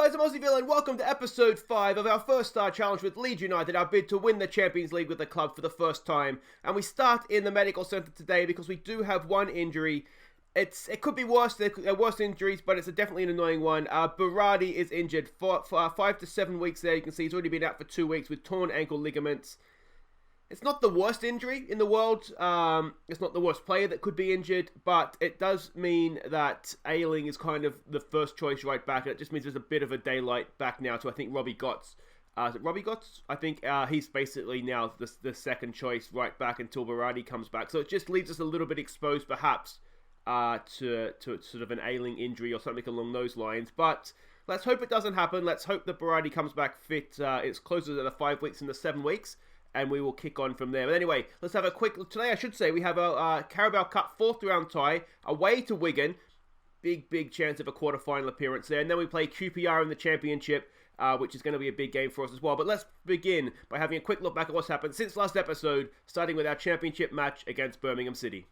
guys, I'm Aussie and welcome to episode 5 of our first star challenge with Leeds United, our bid to win the Champions League with the club for the first time. And we start in the medical centre today because we do have one injury. It could be worse, there are worse injuries, but it's definitely an annoying one. Berardi is injured for 5 to 7 weeks there. You can see he's already been out for 2 weeks with torn ankle ligaments. It's not the worst injury in the world. It's not the worst player that could be injured, but it does mean that Ayling is kind of the first choice right back. And it just means there's a bit of a daylight back now to, I think, Robbie Gotts. Is it Robbie Gotts? I think he's basically now the second choice right back until Berardi comes back. So it just leaves us a little bit exposed, perhaps, to sort of an Ayling injury or something along those lines. But let's hope it doesn't happen. Let's hope that Berardi comes back fit. It's closer to the 5 weeks than the 7 weeks. And we will kick on from there. But anyway, let's have a quick look. Today, I should say, we have a Carabao Cup 4th round tie away to Wigan. Big chance of a quarter-final appearance there. And then we play QPR in the Championship, which is going to be a big game for us as well. But let's begin by having a quick look back at what's happened since last episode, starting with our Championship match against Birmingham City.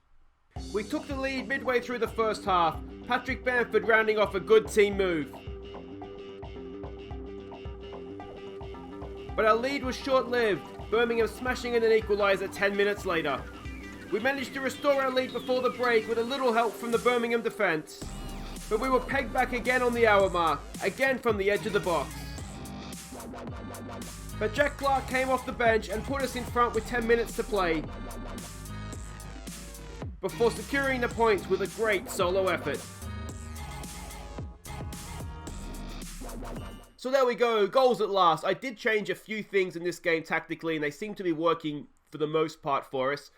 We took the lead midway through the first half. Patrick Bamford rounding off a good team move. But our lead was short-lived. Birmingham smashing in an equaliser 10 minutes later. We managed to restore our lead before the break with a little help from the Birmingham defence. But we were pegged back again on the hour mark, again from the edge of the box. But Jack Clark came off the bench and put us in front with 10 minutes to play, before securing the points with a great solo effort. So there we go, goals at last. I did change a few things in this game tactically, and they seem to be working for the most part for us.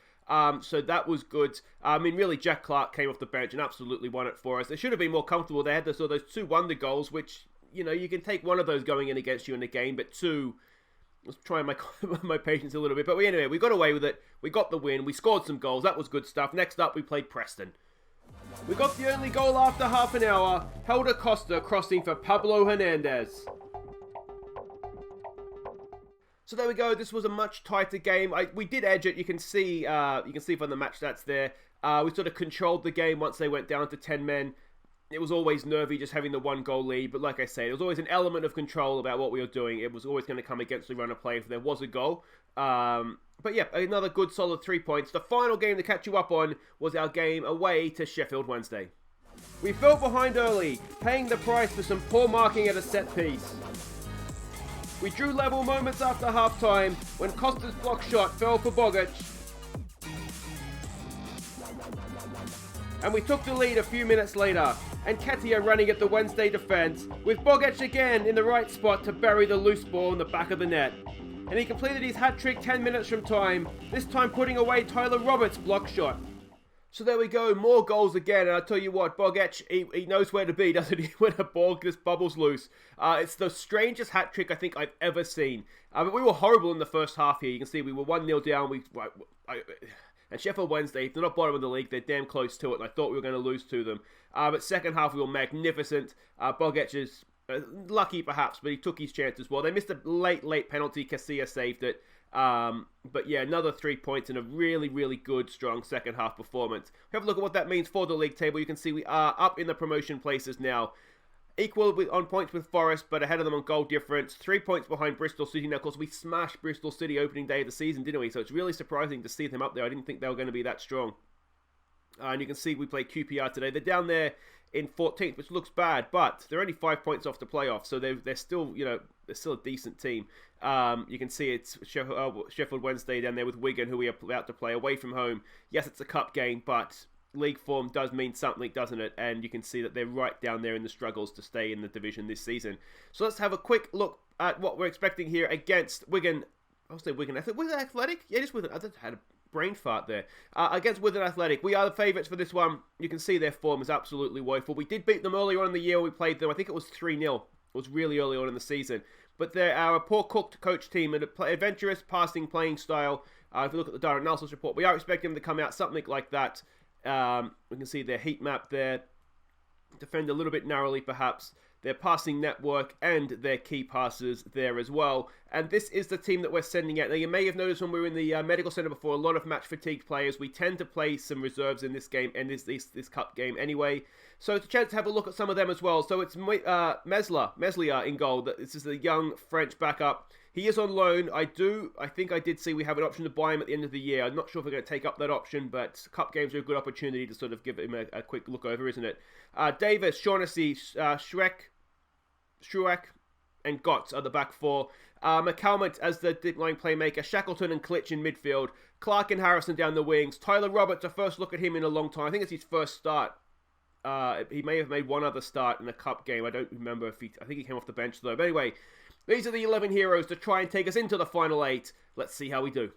So that was good. I mean, really, Jack Clark came off the bench and absolutely won it for us. They should have been more comfortable. They had those 2 wonder goals, which, you know, you can take one of those going in against you in the game, but 2, let's try my patience a little bit. But anyway, we got away with it. We got the win. We scored some goals. That was good stuff. Next up, we played Preston. We got the only goal after half an hour. Helder Costa crossing for Pablo Hernandez. So there we go. This was a much tighter game. We did edge it. You can see from the match stats there. We sort of controlled the game once they went down to 10 men. It was always nervy just having the 1 goal lead. But like I say, there was always an element of control about what we were doing. It was always going to come against the run of play if there was a goal. But yeah, another good solid 3 points. The final game to catch you up on was our game away to Sheffield Wednesday. We fell behind early, paying the price for some poor marking at a set piece. We drew level moments after half-time when Costa's block shot fell for Bogic. And we took the lead a few minutes later, and Ketia running at the Wednesday defence, with Bogic again in the right spot to bury the loose ball in the back of the net. And he completed his hat-trick 10 minutes from time, this time putting away Tyler Roberts' block shot. So there we go, more goals again, and I'll tell you what, Bogic, he knows where to be, doesn't he, when a ball just bubbles loose. It's the strangest hat-trick I think I've ever seen. But we were horrible in the first half here. You can see we were 1-0 down. And Sheffield Wednesday, if they're not bottom of the league, they're damn close to it, and I thought we were going to lose to them. But second half, we were magnificent. Bogic is lucky, perhaps, but he took his chance as well. They missed a late penalty. Casilla saved it. But yeah, another 3 points in a really good, strong second half performance. Have a look at what that means for the league table. You can see we are up in the promotion places now. Equal on points with Forest, but ahead of them on goal difference. 3 points behind Bristol City. Now, of course, we smashed Bristol City opening day of the season, didn't we? So it's really surprising to see them up there. I didn't think they were going to be that strong. And you can see we play QPR today. They're down there in 14th, which looks bad, but they're only 5 points off the playoffs, so they're still, you know, they're still a decent team. You can see it's Sheffield Wednesday down there with Wigan, who we are about to play away from home. Yes, it's a cup game, but league form does mean something, doesn't it? And you can see that they're right down there in the struggles to stay in the division this season. So let's have a quick look at what we're expecting here against Wigan. I'll say Wigan Athletic? Yeah, it is Wigan. I just had a brain fart there. Against Wigan Athletic. We are the favourites for this one. You can see their form is absolutely woeful. We did beat them earlier on in the year when we played them. I think it was 3-0. It was really early on in the season. But they are a poor cooked coach team and an adventurous passing playing style. If you look at the data analysis report, we are expecting them to come out something like that. We can see their heat map there. Defend a little bit narrowly, perhaps. their passing network, and their key passers there as well. And this is the team that we're sending out. Now, you may have noticed when we were in the medical center before, a lot of match-fatigued players. We tend to play some reserves in this game and this cup game anyway. So it's a chance to have a look at some of them as well. So it's Meslier in goal. This is the young French backup. He is on loan. I think I did see we have an option to buy him at the end of the year. I'm not sure if we're going to take up that option, but cup games are a good opportunity to sort of give him a quick look over, isn't it? Davis, Shaughnessy, Struak, and Gotts are the back four. McCalmont as the deep line playmaker. Shackleton and Klitsch in midfield. Clark and Harrison down the wings. Tyler Roberts, a first look at him in a long time. I think it's his first start. He may have made one other start in a cup game. I don't remember I think he came off the bench though. But anyway, these are the 11 heroes to try and take us into the final 8. Let's see how we do.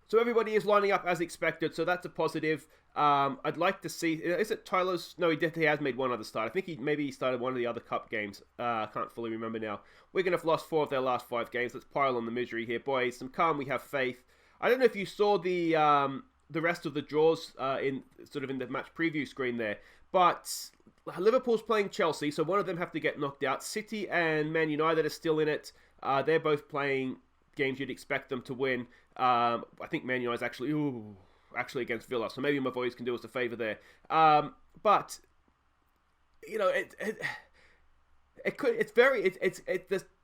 So everybody is lining up as expected, so that's a positive. I'd like to see... Is it Tyler's... No, he has made one other start. I think he started one of the other cup games. I can't fully remember now. Wigan have lost 4 of their last 5 games. Let's pile on the misery here, boys. Some calm, we have faith. I don't know if you saw the rest of the draws in the match preview screen there, but Liverpool's playing Chelsea, so one of them have to get knocked out. City and Man United are still in it. They're both playing games you'd expect them to win. I think Man United's actually against Villa, so maybe my boys can do us a favour there. But you know,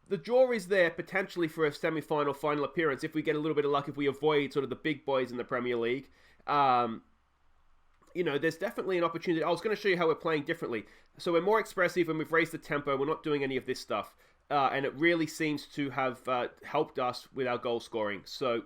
the draw is there potentially for a semi-final, final appearance if we get a little bit of luck, if we avoid sort of the big boys in the Premier League. You know, there's definitely an opportunity. I was going to show you how we're playing differently. So we're more expressive and we've raised the tempo. We're not doing any of this stuff. And it really seems to have helped us with our goal scoring. So,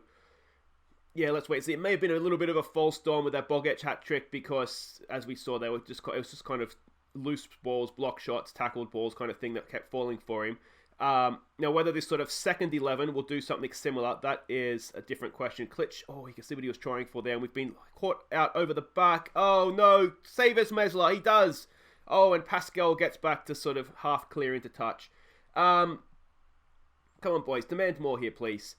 yeah, let's wait and see. It may have been a little bit of a false dawn with that Bogic hat-trick because, as we saw, it was just kind of loose balls, block shots, tackled balls kind of thing that kept falling for him. Now, whether this sort of second 11 will do something similar, that is a different question. Klitsch, you can see what he was trying for there, and we've been caught out over the back. Oh, no, save us, Meslier, he does. Oh, and Pascal gets back to sort of half clear into touch. Come on, boys, demand more here, please.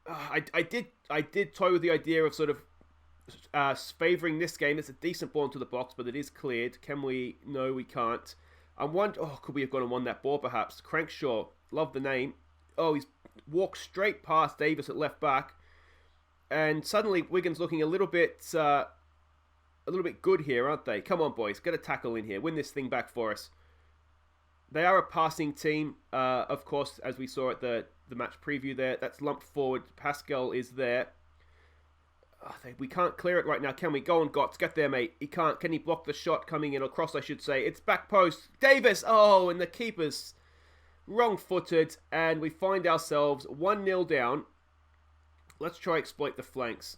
I did toy with the idea of sort of favouring this game. It's a decent ball into the box, but it is cleared. Can we? No, we can't. Could we have gone and won that ball perhaps? Crankshaw, love the name. Oh, he's walked straight past Davis at left back. And suddenly Wigan's looking a little bit good here, aren't they? Come on, boys, get a tackle in here. Win this thing back for us. They are a passing team, of course, as we saw at the match preview there. That's lumped forward. Pascal is there. We can't clear it right now, can we? Go on, Gotts. Get there, mate. He can't. Can he block the shot coming in across, I should say? It's back post. Davis! Oh, and the keeper's wrong-footed. And we find ourselves 1-0 down. Let's try exploit the flanks.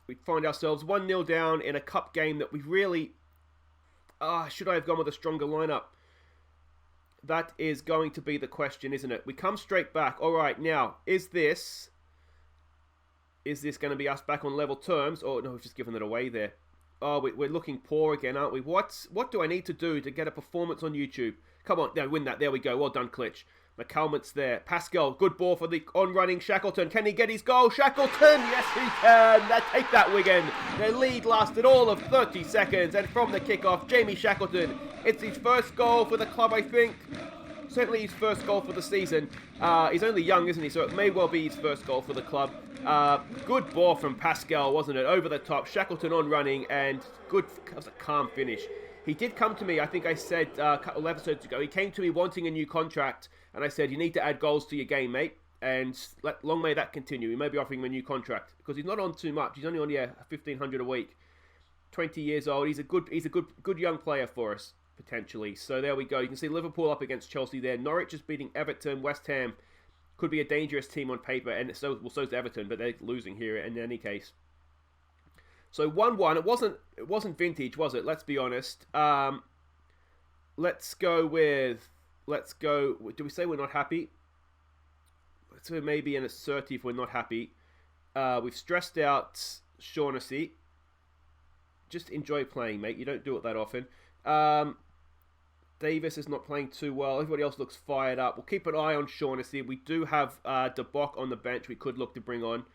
We find ourselves 1-0 down in a cup game that we really... should I have gone with a stronger lineup? That is going to be the question, isn't it? We come straight back. All right, now, is this going to be us back on level terms? Oh, no, we've just given it away there. Oh, we're looking poor again, aren't we? What do I need to do to get a performance on YouTube? Come on, win that. There we go. Well done, Klitsch. McCalmont's there. Pascal, good ball for the on-running Shackleton. Can he get his goal? Shackleton! Yes, he can! Take that, Wigan. Their lead lasted all of 30 seconds. And from the kickoff, Jamie Shackleton. It's his first goal for the club, I think. Certainly his first goal for the season. He's only young, isn't he? So it may well be his first goal for the club. Good ball from Pascal, wasn't it? Over the top. Shackleton on running, and that was a calm finish. He did come to me, I think I said a couple of episodes ago, he came to me wanting a new contract, and I said, you need to add goals to your game, mate, and long may that continue. We may be offering him a new contract, because he's not on too much. He's only on, $1,500 a week. 20 years old. He's a good young player for us, potentially. So there we go. You can see Liverpool up against Chelsea there. Norwich is beating Everton. West Ham could be a dangerous team on paper, and so's Everton, but they're losing here in any case. So 1-1. It wasn't vintage, was it? Let's be honest. Let's go. Do we say we're not happy? Let's go maybe an assertive. We're not happy. We've stressed out Shaughnessy. Just enjoy playing, mate. You don't do it that often. Davis is not playing too well. Everybody else looks fired up. We'll keep an eye on Shaughnessy. We do have De Bock on the bench we could look to bring on.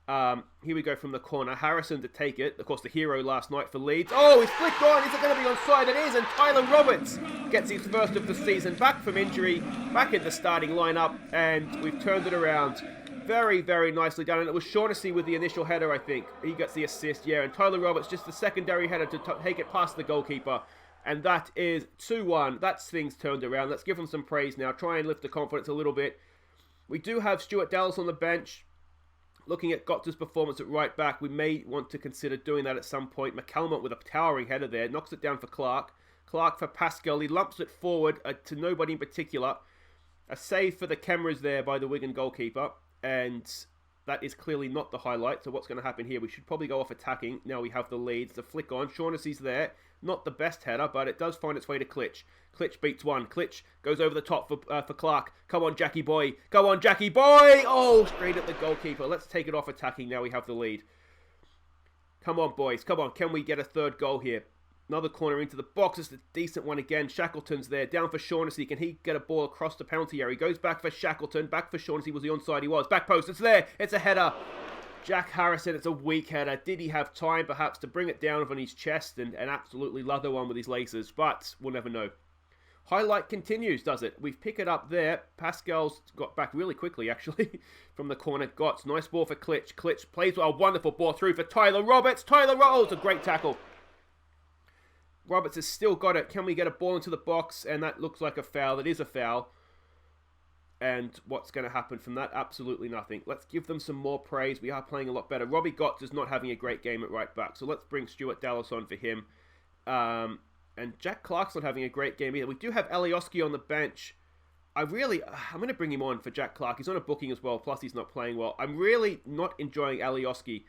Here we go from the corner. Harrison to take it. Of course, the hero last night for Leeds. Oh, he's flicked on. Is it going to be onside? It is. And Tyler Roberts gets his first of the season back from injury, back in the starting lineup, and we've turned it around. Very, very nicely done. And it was Shaughnessy with the initial header, I think. He gets the assist, yeah. And Tyler Roberts just the secondary header to take it past the goalkeeper. And that is 2-1. That's things turned around. Let's give him some praise now. Try and lift the confidence a little bit. We do have Stuart Dallas on the bench. Looking at Gotter's performance at right back, we may want to consider doing that at some point. McCalmont with a towering header there. Knocks it down for Clark. Clark for Pascal. He lumps it forward to nobody in particular. A save for the cameras there by the Wigan goalkeeper. And that is clearly not the highlight. So what's going to happen here? We should probably go off attacking. Now we have the Leeds. The flick on. Shaughnessy's there. Not the best header, but it does find its way to Klitsch. Klitsch beats one. Klitsch goes over the top for Clark. Come on, Jackie boy. Go on, Jackie boy. Oh, straight at the goalkeeper. Let's take it off attacking. Now we have the lead. Come on, boys. Come on. Can we get a third goal here? Another corner into the box. It's a decent one again. Shackleton's there. Down for Shaughnessy. Can he get a ball across the penalty area? He goes back for Shackleton. Back for Shaughnessy. Was he onside? He was. Back post. It's there. It's a header. Jack Harrison. It's a weak header. Did he have time perhaps to bring it down on his chest and absolutely lather one with his laces? But we'll never know. Highlight continues, does it? We've picked it up there. Pascal's got back really quickly, actually, from the corner. Gotts. Nice ball for Klitsch. Klitsch plays well. Wonderful ball through for Tyler Roberts. Tyler Roberts. It's a great tackle. Roberts has still got it. Can we get a ball into the box? And that looks like a foul. It is a foul. And what's going to happen from that? Absolutely nothing. Let's give them some more praise. We are playing a lot better. Robbie Gotts is not having a great game at right back. So let's bring Stuart Dallas on for him. And Jack Clark's not having a great game either. We do have Alioski on the bench. I'm going to bring him on for Jack Clark. He's on a booking as well. Plus he's not playing well. I'm really not enjoying Alioski.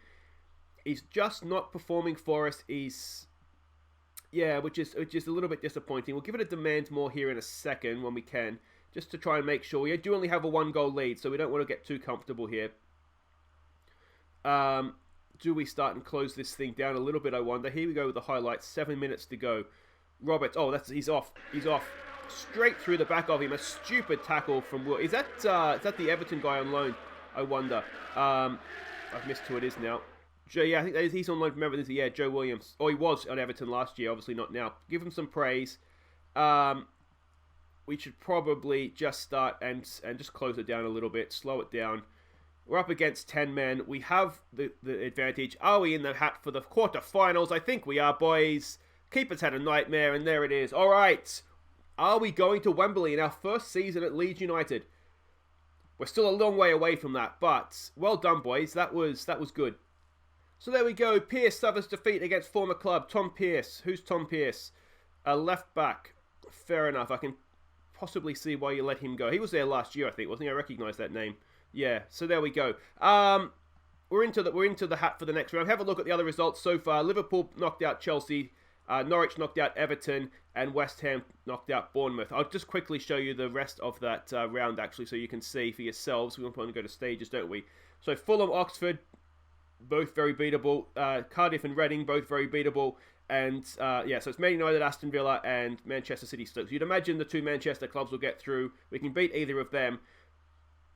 He's just not performing for us. Which is a little bit disappointing. We'll give it a demand more here in a second when we can, just to try and make sure. We do only have a 1-goal lead, so we don't want to get too comfortable here. Do we start and close this thing down a little bit, I wonder? Here we go with the highlights. 7 minutes to go. Roberts, he's off. He's off. Straight through the back of him. A stupid tackle from Will. Is that the Everton guy on loan? I wonder. I've missed who it is now. I think he's on loan from Everton. Yeah, Joe Williams. Oh, he was at Everton last year. Obviously not now. Give him some praise. We should probably just start and just close it down a little bit. Slow it down. We're up against 10 men. We have the advantage. Are we in the hat for the quarterfinals? I think we are, boys. Keeper's had a nightmare, and there it is. All right. Are we going to Wembley in our first season at Leeds United? We're still a long way away from that, but well done, boys. That was good. So there we go. Pearce suffers defeat against former club Tom Pearce. Who's Tom Pearce? A left back. Fair enough. I can possibly see why you let him go. He was there last year, I think, wasn't he? I recognise that name. Yeah. So there we go. We're into the hat for the next round. Have a look at the other results so far. Liverpool knocked out Chelsea. Norwich knocked out Everton, and West Ham knocked out Bournemouth. I'll just quickly show you the rest of that round, actually, so you can see for yourselves. We want to go to stages, don't we? So Fulham, Oxford, both very beatable. Cardiff and Reading, both very beatable. And so it's Man United, Aston Villa, and Manchester City. So you'd imagine the two Manchester clubs will get through. We can beat either of them.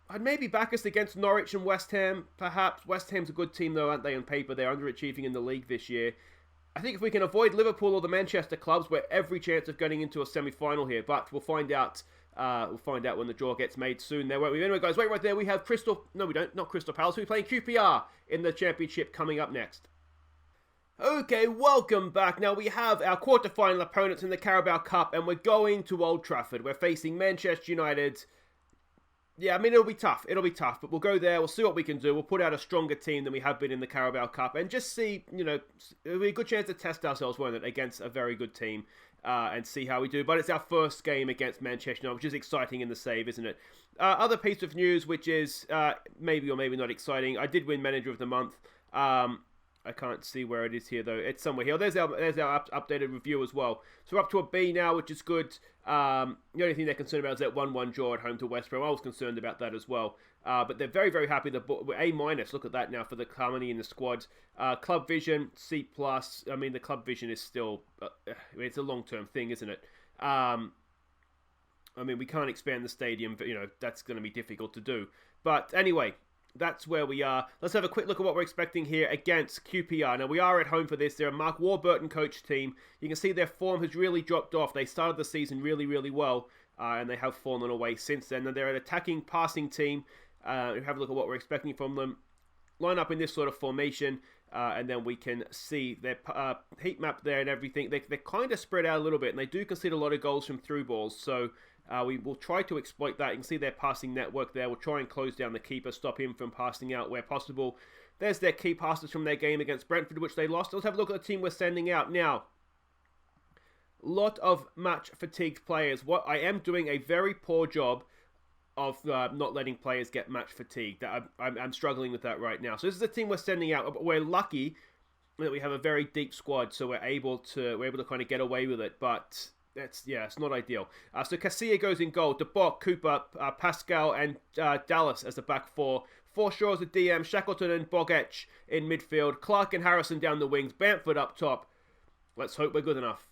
I'd maybe back us against Norwich and West Ham, perhaps. West Ham's a good team, though, aren't they, on paper? They're underachieving in the league this year. I think if we can avoid Liverpool or the Manchester clubs, we're every chance of getting into a semi-final here. But we'll find out. We'll find out when the draw gets made soon. There, won't we? Anyway, guys, wait right there. We have No, we don't. Not Crystal Palace. We're playing QPR in the Championship coming up next. Okay, welcome back. Now we have our quarter-final opponents in the Carabao Cup, and we're going to Old Trafford. We're facing Manchester United. Yeah, I mean, it'll be tough, but we'll go there, we'll see what we can do, we'll put out a stronger team than we have been in the Carabao Cup, and just see, it'll be a good chance to test ourselves, won't it, against a very good team, and see how we do. But it's our first game against Manchester United, which is exciting in the save, isn't it? Other piece of news, which is maybe or maybe not exciting, I did win Manager of the Month. I can't see where it is here, though. It's somewhere here. There's our updated review as well. So we're up to a B now, which is good. The only thing they're concerned about is that 1-1 draw at home to West Brom. I was concerned about that as well. But they're very, very happy. We're A-. Look at that now for the harmony in the squad. Club Vision, C+. I mean, the Club Vision is still... it's a long-term thing, isn't it? I mean, we can't expand the stadium, but, that's going to be difficult to do. But anyway... that's where we are. Let's have a quick look at what we're expecting here against QPR. Now, we are at home for this. They're a Mark Warburton coach team. You can see their form has really dropped off. They started the season really, really well, and they have fallen away since then. And they're an attacking, passing team. Have a look at what we're expecting from them. Line up in this sort of formation, and then we can see their heat map there and everything. They're kind of spread out a little bit, and they do concede a lot of goals from through balls. So we will try to exploit that. You can see their passing network there. We'll try and close down the keeper, stop him from passing out where possible. There's their key passes from their game against Brentford, which they lost. Let's have a look at the team we're sending out now. Lot of match-fatigued players. What I am doing a very poor job of not letting players get match fatigued. I'm struggling with that right now. So this is the team we're sending out. We're lucky that we have a very deep squad, so we're able to kind of get away with it. But it's not ideal. So Casilla goes in goal. De Bock, Cooper, Pascal, and Dallas as the back four. Forshaw as the DM. Shackleton and Bogic in midfield. Clark and Harrison down the wings. Bamford up top. Let's hope we're good enough.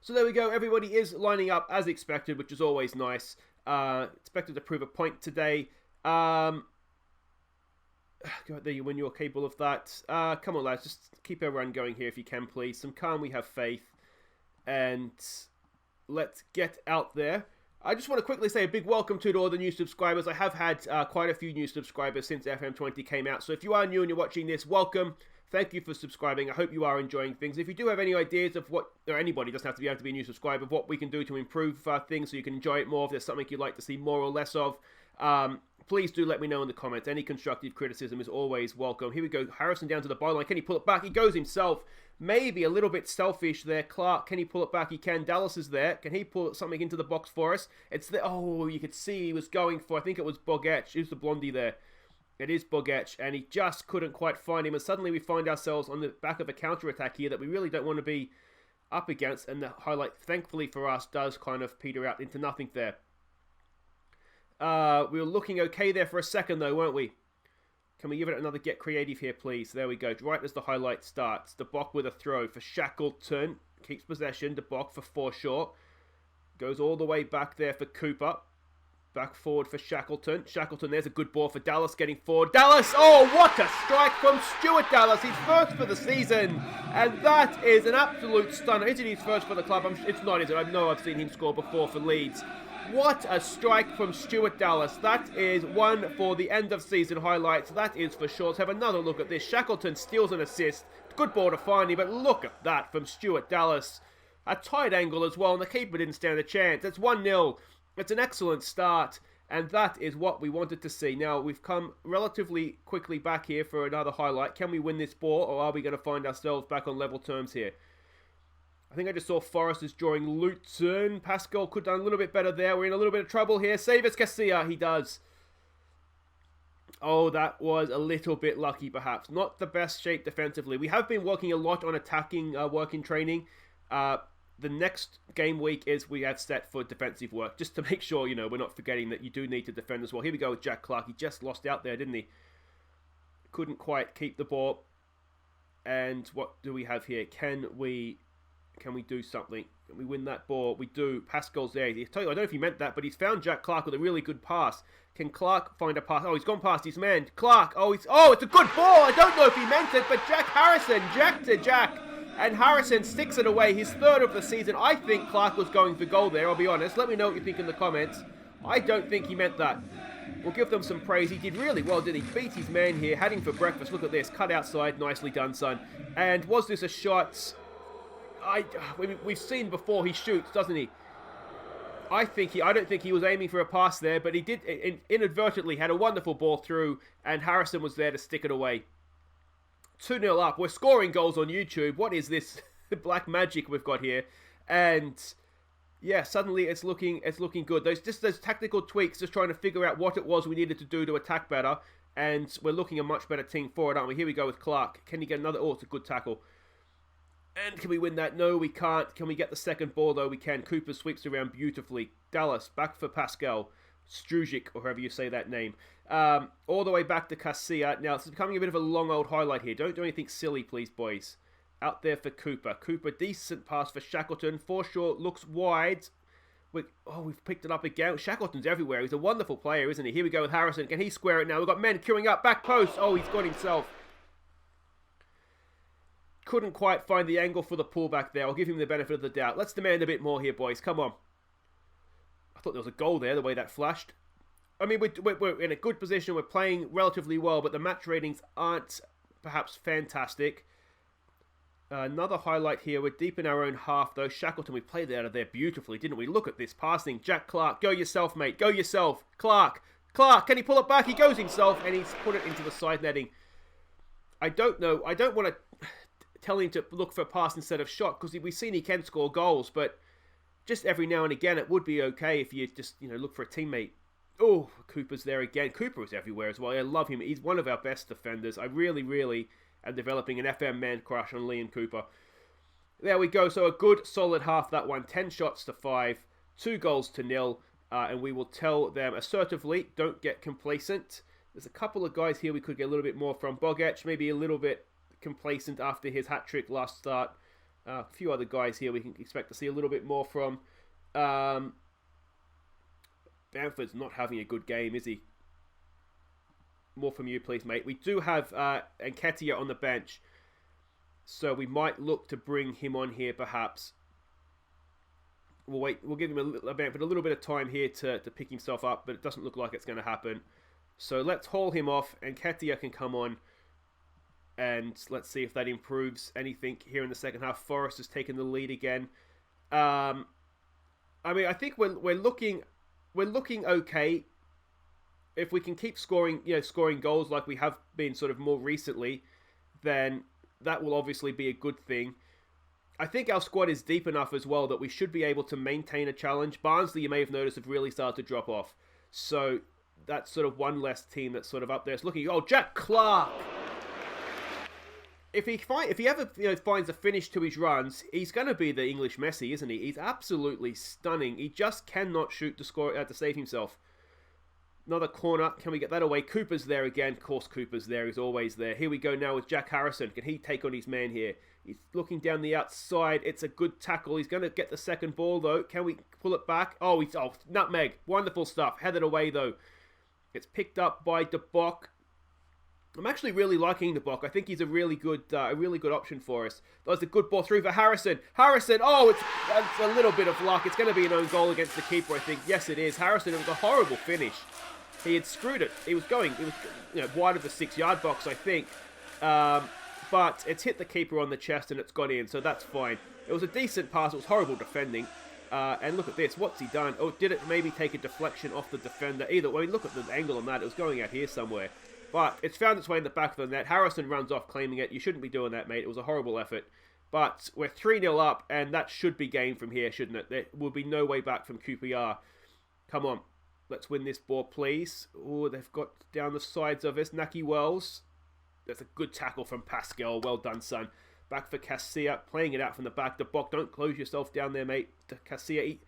So there we go. Everybody is lining up as expected, which is always nice. Expected to prove a point today. Go there, when you're capable of that. Come on, lads, just keep our run going here if you can, please. Some calm, we have faith. And let's get out there. I just want to quickly say a big welcome to all the new subscribers. I have had quite a few new subscribers since FM20 came out. So if you are new and you're watching this, welcome. Thank you for subscribing. I hope you are enjoying things. If you do have any ideas of what, or anybody doesn't have to be able to be a new subscriber, of what we can do to improve things so you can enjoy it more, if there's something you'd like to see more or less of, please do let me know in the comments. Any constructive criticism is always welcome. Here we go. Harrison down to the byline. Can he pull it back? He goes himself. Maybe a little bit selfish there. Clark, can he pull it back? He can. Dallas is there. Can he pull something into the box for us? It's the, oh, you could see he was going for, I think it was Bogic. Who's the blondie there? It is Bogic, and he just couldn't quite find him. And suddenly we find ourselves on the back of a counter-attack here that we really don't want to be up against. And the highlight, thankfully for us, does kind of peter out into nothing there. We were looking okay there for a second, though, weren't we? Can we give it another get creative here, please? There we go. Right as the highlight starts. De Bock with a throw for Shackleton. Keeps possession. De Bock for Forshaw. Goes all the way back there for Cooper. Back forward for Shackleton. Shackleton, there's a good ball for Dallas getting forward. Dallas! Oh, what a strike from Stuart Dallas. He's first for the season. And that is an absolute stunner. Isn't he first for the club? It's not, is it? I know I've seen him score before for Leeds. What a strike from Stuart Dallas. That is one for the end of season highlights. That is for sure. Let's have another look at this. Shackleton steals an assist. Good ball to find him, but look at that from Stuart Dallas. A tight angle as well, and the keeper didn't stand a chance. It's 1-0. It's an excellent start, and that is what we wanted to see. Now, we've come relatively quickly back here for another highlight. Can we win this ball, or are we going to find ourselves back on level terms here? I think I just saw Forrest is drawing Luton. Pascal could have done a little bit better there. We're in a little bit of trouble here. Save us, Casilla. He does. Oh, that was a little bit lucky, perhaps. Not the best shape defensively. We have been working a lot on attacking work in training. The next game week is we have set for defensive work, just to make sure, we're not forgetting that you do need to defend as well. Here we go with Jack Clark. He just lost out there, didn't he? Couldn't quite keep the ball. And what do we have here? Can we do something? Can we win that ball? We do. Pascal's there. I don't know if he meant that, but he's found Jack Clark with a really good pass. Can Clark find a pass? Oh, he's gone past his man. Clark. Oh, it's a good ball. I don't know if he meant it, but Jack Harrison. Jack to Jack. And Harrison sticks it away, his third of the season. I think Clark was going for goal there, I'll be honest. Let me know what you think in the comments. I don't think he meant that. We'll give them some praise. He did really well, didn't he? Beat his man here, had him for breakfast. Look at this, cut outside, nicely done, son. And was this a shot? We've seen before he shoots, doesn't he? I don't think he was aiming for a pass there, but he did inadvertently had a wonderful ball through, and Harrison was there to stick it away. 2-0 up. We're scoring goals on YouTube. What is this black magic we've got here? And yeah, suddenly it's looking good. Those tactical tweaks, just trying to figure out what it was we needed to do to attack better. And we're looking a much better team forward, aren't we? Here we go with Clark. Can he get another? Oh, it's a good tackle. And can we win that? No, we can't. Can we get the second ball, though? We can. Cooper sweeps around beautifully. Dallas, back for Pascal. Strujic, or however you say that name. All the way back to Casilla. Now, it's becoming a bit of a long old highlight here. Don't do anything silly, please, boys. Out there for Cooper. Cooper, decent pass for Shackleton. Forshaw looks wide. We've picked it up again. Shackleton's everywhere. He's a wonderful player, isn't he? Here we go with Harrison. Can he square it now? We've got men queuing up. Back post. Oh, he's got himself. Couldn't quite find the angle for the pullback there. I'll give him the benefit of the doubt. Let's demand a bit more here, boys. Come on. I thought there was a goal there, the way that flashed. I mean, we're in a good position. We're playing relatively well, but the match ratings aren't perhaps fantastic. Another highlight here. We're deep in our own half, though. Shackleton, we played out of there beautifully, didn't we? Look at this passing. Jack Clark, go yourself, mate. Go yourself. Clark, can he pull it back? He goes himself, and he's put it into the side netting. I don't know. I don't want to tell him to look for a pass instead of shot, because we've seen he can score goals, but just every now and again, it would be okay if you just, look for a teammate. Oh, Cooper's there again. Cooper is everywhere as well. I love him. He's one of our best defenders. I really, really am developing an FM man crush on Liam Cooper. There we go. So a good, solid half, that one. 10 shots to 5. 2 goals to 0. And we will tell them assertively, don't get complacent. There's a couple of guys here we could get a little bit more from. Bogic, maybe a little bit complacent after his hat-trick last start. A few other guys here we can expect to see a little bit more from. Bamford's not having a good game, is he? More from you, please, mate. We do have Nketiah on the bench, so we might look to bring him on here, perhaps. We'll wait. We'll give him Bamford a little bit of time here to pick himself up, but it doesn't look like it's going to happen. So let's haul him off, and Nketiah can come on, and let's see if that improves anything here in the second half. Forrest has taken the lead again. I mean, I think we're looking okay. If we can keep scoring goals like we have been sort of more recently, then that will obviously be a good thing. I think our squad is deep enough as well that we should be able to maintain a challenge. Barnsley, you may have noticed, have really started to drop off. So that's sort of one less team that's sort of up there. It's looking. Oh, Jack Clark! If he ever finds a finish to his runs, he's going to be the English Messi, isn't he? He's absolutely stunning. He just cannot shoot to score to save himself. Another corner. Can we get that away? Cooper's there again. Of course, Cooper's there. He's always there. Here we go now with Jack Harrison. Can he take on his man here? He's looking down the outside. It's a good tackle. He's going to get the second ball, though. Can we pull it back? Oh, nutmeg. Wonderful stuff. Headed away, though. It's picked up by De Bock. I'm actually really liking De Bock. I think he's a really good option for us. That was a good ball through for Harrison. Harrison, it's a little bit of luck. It's going to be an own goal against the keeper, I think. Yes, it is. Harrison, it was a horrible finish. He had screwed it. It was wide of the 6-yard box, I think. But it's hit the keeper on the chest and it's got in, so that's fine. It was a decent pass. It was horrible defending. And look at this. What's he done? Oh, did it maybe take a deflection off the defender? Either way, look at the angle on that. It was going out here somewhere. But it's found its way in the back of the net. Harrison runs off claiming it. You shouldn't be doing that, mate. It was a horrible effort. But we're 3-0 up, and that should be game from here, shouldn't it? There will be no way back from QPR. Come on. Let's win this ball, please. Oh, they've got down the sides of us. Naki Wells. That's a good tackle from Pascal. Well done, son. Back for Casilla. Playing it out from the back. De Bock, don't close yourself down there, mate. Casilla.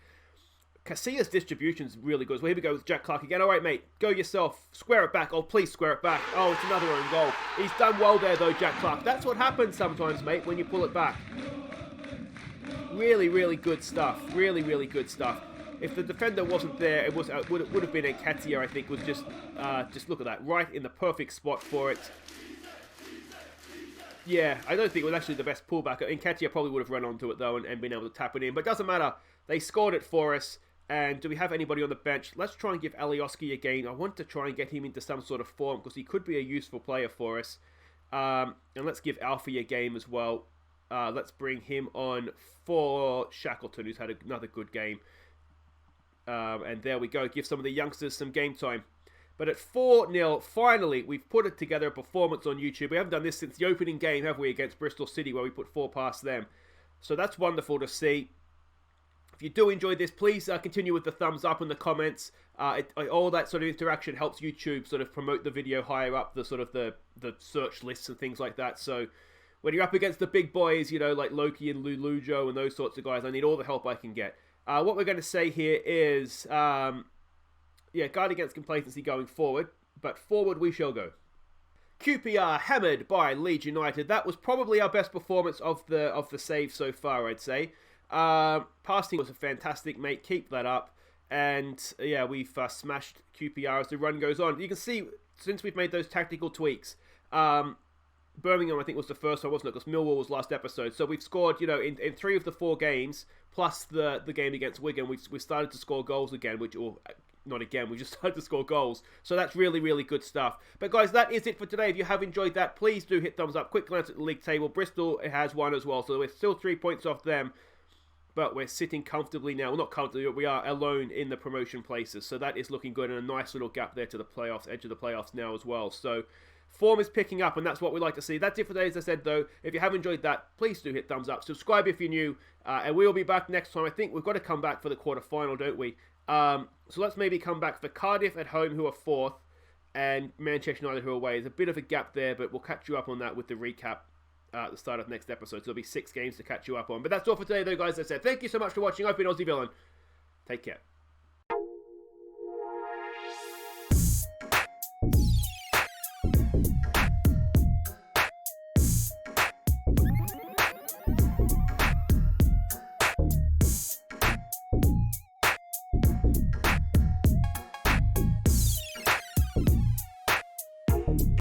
Casilla's distribution is really good. So here we go with Jack Clark again. All right, mate. Go yourself. Square it back. Oh, please square it back. Oh, it's another own goal. He's done well there, though, Jack Clark. That's what happens sometimes, mate, when you pull it back. Really, really good stuff. Really, really good stuff. If the defender wasn't there, it would have been Nketiah, I think. Was just look at that. Right in the perfect spot for it. Yeah, I don't think it was actually the best pullback. Nketiah probably would have run onto it, though, and been able to tap it in. But it doesn't matter. They scored it for us. And do we have anybody on the bench? Let's try and give Alioski a game. I want to try and get him into some sort of form because he could be a useful player for us. And let's give Alfie a game as well. Let's bring him on for Shackleton, who's had another good game. And there we go. Give some of the youngsters some game time. But at 4-0, finally, we've put it together a performance on YouTube. We haven't done this since the opening game, have we, against Bristol City, where we put 4 past them. So that's wonderful to see. If you do enjoy this, please continue with the thumbs up and the comments. All that sort of interaction helps YouTube sort of promote the video higher up the sort of the search lists and things like that. So when you're up against the big boys, like Loki and Lulujo and those sorts of guys, I need all the help I can get. What we're going to say here is, guard against complacency going forward, but forward we shall go. QPR hammered by Leeds United. That was probably our best performance of the save so far, I'd say. Passing was a fantastic, mate. Keep that up. And yeah, we've smashed QPR as the run goes on. You can see, since we've made those tactical tweaks, Birmingham, I think, was the first one, wasn't it? Because Millwall was last episode. So we've scored, in 3 of the 4 games, plus the game against Wigan, we've started to score goals again, not again, we just started to score goals. So that's really, really good stuff. But guys, that is it for today. If you have enjoyed that, please do hit thumbs up. Quick glance at the league table. Bristol has 1 as well, so we're still 3 points off them. But we're sitting comfortably now. Well, not comfortably, but we are alone in the promotion places. So that is looking good, and a nice little gap there to the playoffs, edge of the playoffs now as well. So form is picking up, and that's what we like to see. That's it for today, as I said, though. If you have enjoyed that, please do hit thumbs up. Subscribe if you're new, and we'll be back next time. I think we've got to come back for the quarter-final, don't we? So let's maybe come back for Cardiff at home, who are 4th, and Manchester United, who are away. There's a bit of a gap there, but we'll catch you up on that with the recap at the start of next episode. So there'll be 6 games to catch you up on. But that's all for today, though, guys. As I said, thank you so much for watching. I've been Aussie Villain. Take care.